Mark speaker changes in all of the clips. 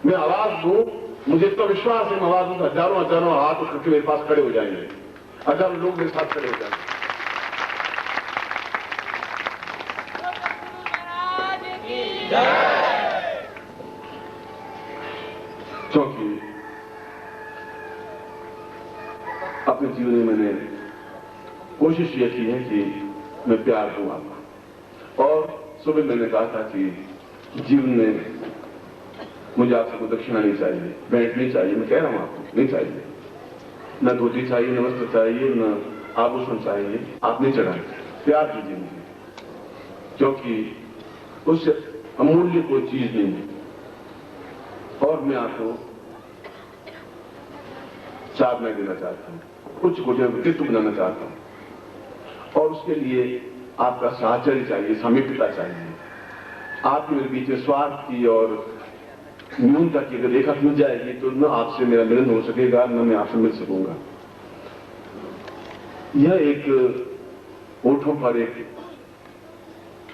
Speaker 1: मैं आवाज दूं, मुझे इतना विश्वास है, मैं आवाज दूं, हजारों हजारों हाथ उठ करके मेरे पास खड़े हो जाएंगे, हजारों लोग मेरे साथ खड़े हो जाएंगे। क्योंकि अपने जीवन में मैंने कोशिश यह की है कि मैं प्यार दूं आपको। और सुबह मैंने कहा था कि जीवन में मुझे आपसे कोई दक्षिणा नहीं चाहिए, भेंट नहीं चाहिए। मैं कह रहा हूं आपको, नहीं चाहिए, न धोती चाहिए, न वस्त्र चाहिए, न आभूषण चाहिए। आप नहीं चढ़ाए, प्यार दीजिए मुझे, क्योंकि उससे अमूल्य कोई चीज नहीं है। और मैं आपको साधना देना चाहता हूं, कुछ को व्यक्तित्व बनाना चाहता हूं, और उसके लिए आपका साहचर्य चाहिए, सामीप्यता चाहिए। आपके मेरे बीच में स्वार्थ की और न्यूनता की अगर रेखा मिल जाएगी तो न आपसे मेरा मिलन हो सकेगा, न मैं आपसे मिल सकूंगा। यह एक ओठों पर एक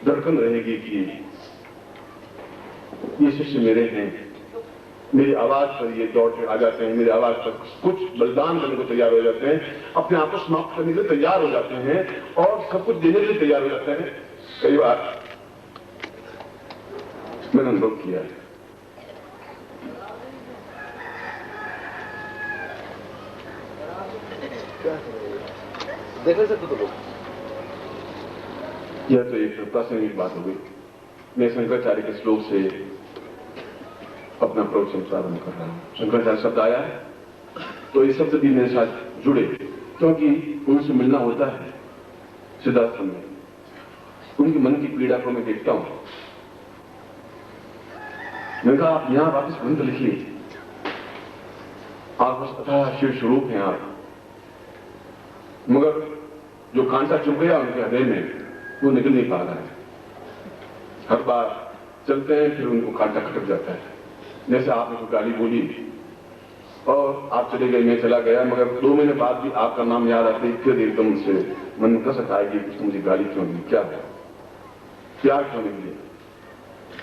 Speaker 1: धड़कन रहेगी कि ये शिष्य मेरे हैं, मेरी आवाज पर ये दौड़ के आ जाते हैं, मेरी आवाज पर कुछ बलिदान करने को तैयार हो जाते हैं, अपने आप को समाप्त करने के लिए तैयार हो जाते हैं और सब कुछ देने के लिए तैयार हो जाते हैं। कई बार मैंने अनुभव किया है।
Speaker 2: देख सकते तो लोग,
Speaker 1: यह तो एक प्रासंगिक बात हो गई। मैं शंकराचार्य के श्लोक से अपना प्रवचन प्रारंभ कर रहा हूं। शंकराचार्य शब्द आया है तो ये शब्द भी मेरे साथ जुड़े, क्योंकि उनसे मिलना होता है सिद्धाश्रम में। उनकी मन की पीड़ा को मैं देखता हूं। मैंने कहा आप यहां वापस ग्रंथ लिखिए, आप बस अथाह शिव स्वरूप हैं आप, मगर जो कांटा चुभ गया उनके हृदय में वो निकल नहीं पा रहा है। हर बार चलते हैं फिर उनको कांटा खटक जाता है। जैसे आपने कोई गाली बोली और आप चले गए, मैं चला गया, मगर 2 महीने बाद भी आपका नाम याद आते ही फिर एकदम से मन में कसक आएगी कि मुझे गाली क्यों दी, क्या है, प्यार क्यों नहीं दिया।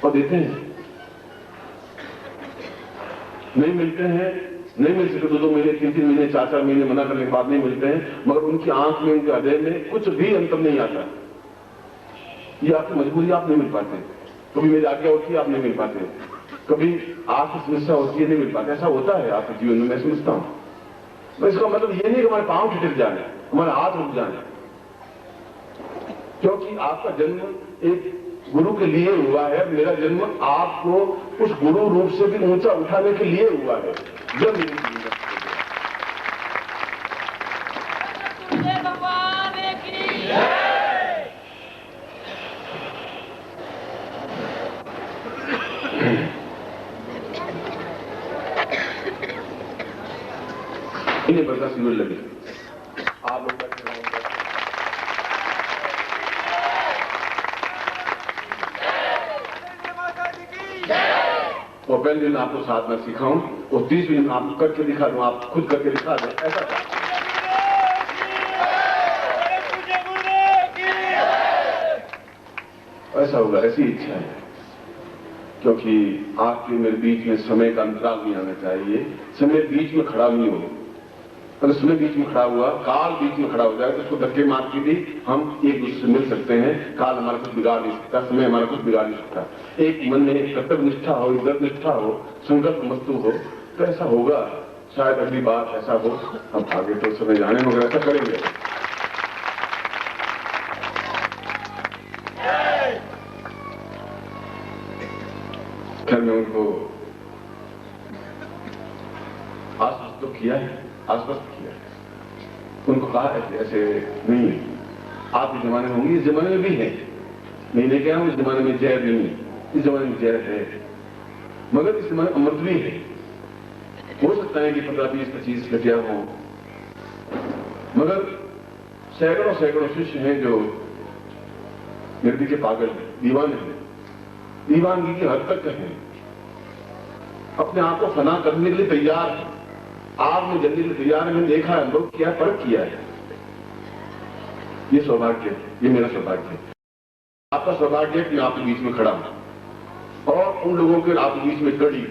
Speaker 1: और देते हैं, नहीं मिलते हैं, नहीं मिल सके 2-2 महीने, 3-3 महीने, 4-4 महीने मना करने के बाद नहीं मिलते हैं, मगर उनकी आंख में, उनके हृदय में कुछ भी अंतर नहीं आता। ये आपकी मजबूरी, आप नहीं मिल पाते। कभी मेरी आज्ञा होती है, आप नहीं मिल पाते। कभी आपकी समस्या होती है, नहीं मिल पाते। ऐसा होता है आपके जीवन में, मैं समझता हूं। तो इसका मतलब ये नहीं कि हमारे पांव ठिठक जाए, हमारे हाथ रुक जाए, क्योंकि आपका जन्म एक गुरु के लिए हुआ है। मेरा जन्म आपको उस गुरु रूप से भी ऊंचा उठाने के लिए हुआ है। जब इन्हें बरसा शिविर लगे, आप लोग और पहले दिन आपको साधना सिखाऊं और 30 दिन आपको करके दिखा दूं, आप खुद करके दिखा दें, ऐसा था। ऐसा होगा, ऐसी इच्छा है, क्योंकि आपके मेरे बीच में समय का अंतराल नहीं आना चाहिए। समय बीच में खड़ा नहीं हो। अगर समय बीच में खड़ा हुआ, काल बीच में खड़ा हो जाए तो उसको धक्के मार के भी हम एक दूसरे से मिल सकते हैं। काल हमारा कुछ बिगाड़ नहीं सकता, समय हमारा कुछ बिगाड़ नहीं सकता। एक मन में एक कर्तव्य निष्ठा हो, दृढ़ निष्ठा हो, संकल्प मस्तु हो, तो ऐसा होगा। शायद अगली बार ऐसा हो, हम आगे तो समय जाने मगर ऐसा करेंगे। खैर मैं उनको आश्वस्त तो किया है, आश्वस्त किया है, उनको कहा ऐसे नहीं, आपके जमाने में होंगी, इस जमाने में भी है। नहीं कह रहा हूं इस जमाने में जहर नहीं है, इस जमाने में जहर है, मगर इस जमाने अमृत भी है। हो सकता है कि 15-20-25 घटिया हो, मगर सैकड़ों सैकड़ों शिष्य हैं जो निर्दी के पागल हैं, दीवाने हैं, दीवानगी की हद तक है, अपने आप को फना करने के लिए तैयार है, आग में जलने के लिए तैयार है। मैंने देखा है, अनुभव किया, परख किया है। ये सौभाग्य, ये मेरा सौभाग्य है। आपका सौभाग्य है कि मैं आपके बीच में खड़ा हूं और उन लोगों के आपके बीच में कड़ी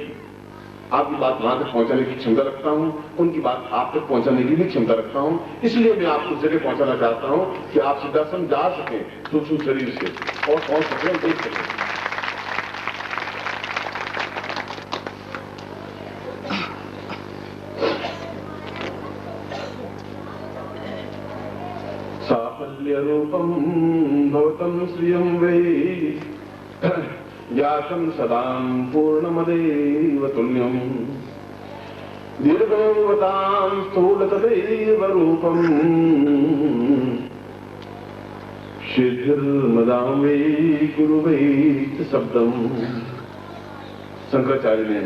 Speaker 1: आपकी बात वहां तक पहुंचाने की क्षमता रखता हूं, उनकी बात आप तक पहुंचाने की भी क्षमता रखता हूं। इसलिए मैं आपको उस जगह पहुंचाना चाहता हूं कि आप सीधा समझा सकें सूक्ष्म शरीर से और पहुंच सकें और देख सकें। साफल्य रूपम भवतम श्रियं वै ज्ञातं सदां पूर्णमदेव तुल्यं दीर्घोवतां स्थूलतदैव रूपं सिद्धिर्मदां वै गुरु वै शब्दम। शंकराचार्य ने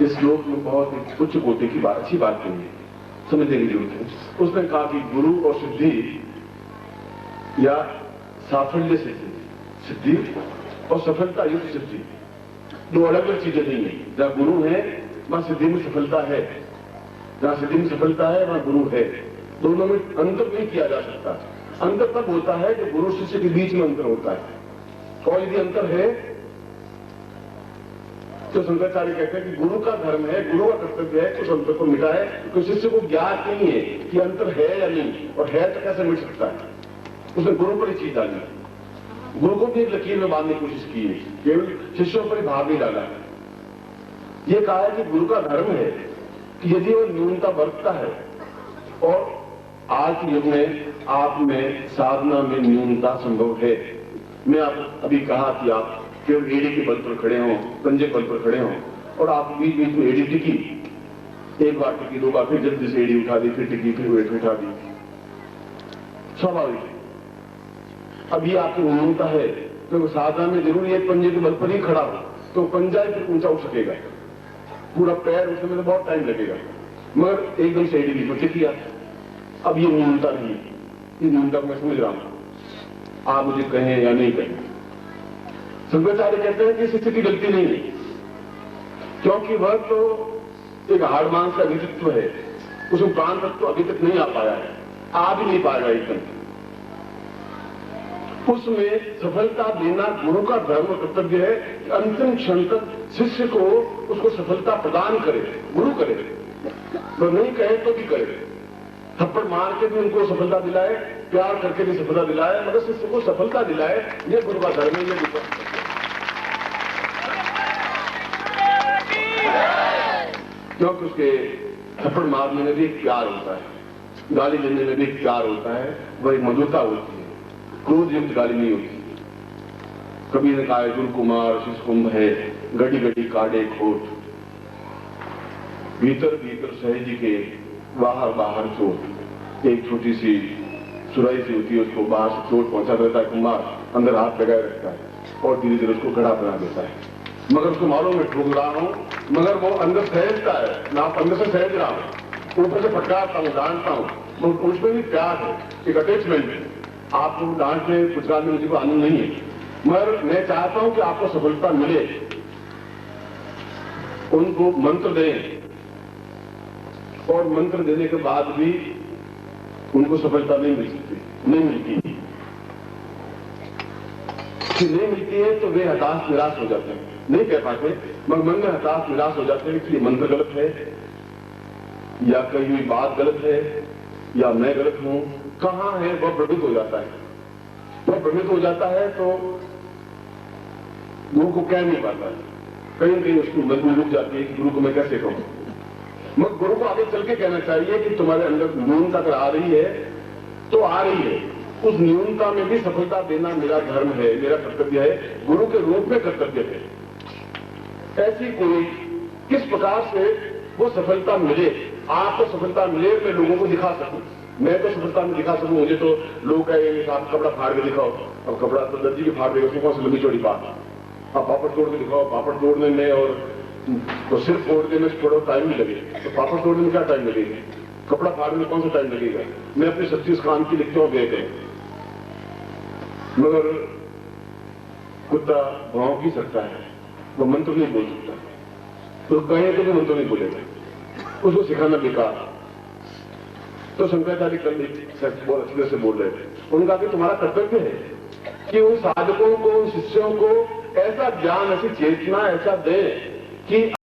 Speaker 1: इस श्लोक में बहुत उच्च कोटि की बात, अच्छी बात कही है, समझने की जरूरत है। उसने कहा कि गुरु और सिद्धि या साफल्य सिद्धि और सफलता युक्त सिद्धि दो अलग अलग चीजें नहीं है। जहां गुरु है वहां सिद्धि में सफलता है, जहां सिद्धि में सफलता है वहां गुरु है। दोनों में अंतर नहीं किया जा सकता। अंतर तब होता है जो गुरु शिष्य के बीच में अंतर होता है। और यदि अंतर है तो शंकराचार्य कहते हैं कि गुरु का धर्म है, गुरु का कर्तव्य है उस अंतर को मिटाए, तो शिष्य को ज्ञात नहीं है कि अंतर है या नहीं, और है तो कैसे मिट सकता है। उसने गुरु पर ही चीज डाली, गुरु को भी एक लकीर में बांधने की कोशिश की है, केवल शिष्यों पर ही भार नहीं डाला है। यह कहा है कि गुरु का धर्म है कि यदि वह न्यूनता बरतता है, और आज के युग में आप में साधना में न्यूनता संभव है। मैं आपको अभी कहा कि आप केवल एड़ी के बल पर खड़े हों, पंजे बल पर खड़े हों, और आप बीच बीच में एड़ी टिकी, एक बार टिकी, दो बार, फिर जल्दी से एड़ी उठा दी, फिर टिकी, फिर वेट उठा दी, स्वाभाविक है। अब ये आपकी न्यूनता है, तो साधना में जरूर एक पंजे के बल पर ही खड़ा हो तो पंजा ही फिर ऊंचा उठ सकेगा, पूरा पैर उठने में तो बहुत टाइम लगेगा, मगर एकदम से एड़ी बीच में किया। अब ये न्यूनता नहीं है, ये न्यूनता को मैं समझ रहा हूं, आप मुझे कहें या नहीं कहें। शंकराचार्य कहते हैं कि शिष्य की गलती नहीं है, क्योंकि वह तो एक हाड़ मांस का व्यक्तित्व है, उसमें प्राण तत्व अभी तक नहीं आ पाया है, आ भी नहीं पाएगा एकदम। उसमें सफलता देना गुरु का धर्म और कर्तव्य है कि अंतिम क्षण तक शिष्य को उसको सफलता प्रदान करे, गुरु करे, तो नहीं कहे तो भी करे, थप्पड़ मार के भी उनको सफलता दिलाए, प्यार करके भी सफलता दिलाए, मगर शिष्य को सफलता दिलाए, ये गुरु का धर्म है, ये क्योंकि उसके थप्पड़ मारने में भी एक प्यार होता है, गाली देने में भी एक प्यार होता है, वह एक मधुरता होती है, क्रोध युक्त गाली नहीं होती। कबीर ने कहा है गुरु कुमार शिष्य कुंभ है, गड़ी गड़ी काटे खोट, भीतर भीतर सहजी के बाहर बाहर चोट। एक छोटी सी सुराई सी होती है, उसको बाहर से चोट पहुंचा देता है कुम्हार, अंदर हाथ लगाए रखता है और धीरे धीरे उसको घड़ा बना देता है, मगर उसको मालूम में ठोक रहा हूं, मगर वो अंदर सहजता है, मैं अंदर से सहज रहा हूं, ऊपर से फटकारता हूं, डांटता हूं, उसमें भी प्यार है, एक अटैचमेंट है। आपको डांटने फुटकारने मुझे को आनंद नहीं है, मगर मैं चाहता हूं कि आपको सफलता मिले। उनको मंत्र दें, और मंत्र देने के बाद भी उनको सफलता नहीं मिल सकती, नहीं मिलती, नहीं मिलती है तो वे हताश निराश हो जाते हैं, नहीं कह पाते, मगर मन में हताश निराश हो जाते हैं कि ये मंत्र गलत है, या कही हुई बात गलत है, या मैं गलत हूं, कहां है, वह भ्रमित हो जाता है। वह भ्रमित हो जाता है तो गुरु को कह नहीं पाता है, कहीं कहीं उसकी मजबूरी रुक जाती है कि गुरु को मैं कैसे कहूं। मगर गुरु को आगे चल के कहना चाहिए कि तुम्हारे अंदर न्यूनता अगर आ रही है तो आ रही है, उस न्यूनता में भी सफलता देना मेरा धर्म है, मेरा कर्तव्य है, गुरु के रूप में कर्तव्य है। ऐसी कोई किस प्रकार से वो सफलता मिले, आपको सफलता मिले, मैं लोगों को दिखा सकूं, मैं तो सफलता में दिखा सकूं। मुझे तो लोग कहेंगे आप कपड़ा फाड़ के दिखाओ, अब कपड़ा तो दर्जी के फाड़ देगा, उसमें कौन सी लंबी चौड़ी बात, आप पापड़ तोड़ के दिखाओ, पापड़ तोड़ने में और तो सिर्फ तोड़ने में थोड़ा टाइम भी लगे, तो पापड़ तोड़ने में क्या टाइम लगेगा, कपड़ा फाड़ने में कौन सा टाइम लगेगा। मैं अपनी 36 काम की लिखता हूं बेटे, मगर कुत्ता भाव की सकता है, वो मंत्र नहीं बोल सकता, तो कहे तो भी मंत्र नहीं बोलेगा, उसको सिखाना बेकार। तो शंकराचार्य कल बहुत अच्छी तरह से बोल रहे थे, उनका कि तुम्हारा कर्तव्य है कि उन साधकों को, उन शिष्यों को ऐसा ज्ञान, ऐसी चेतना ऐसा दे कि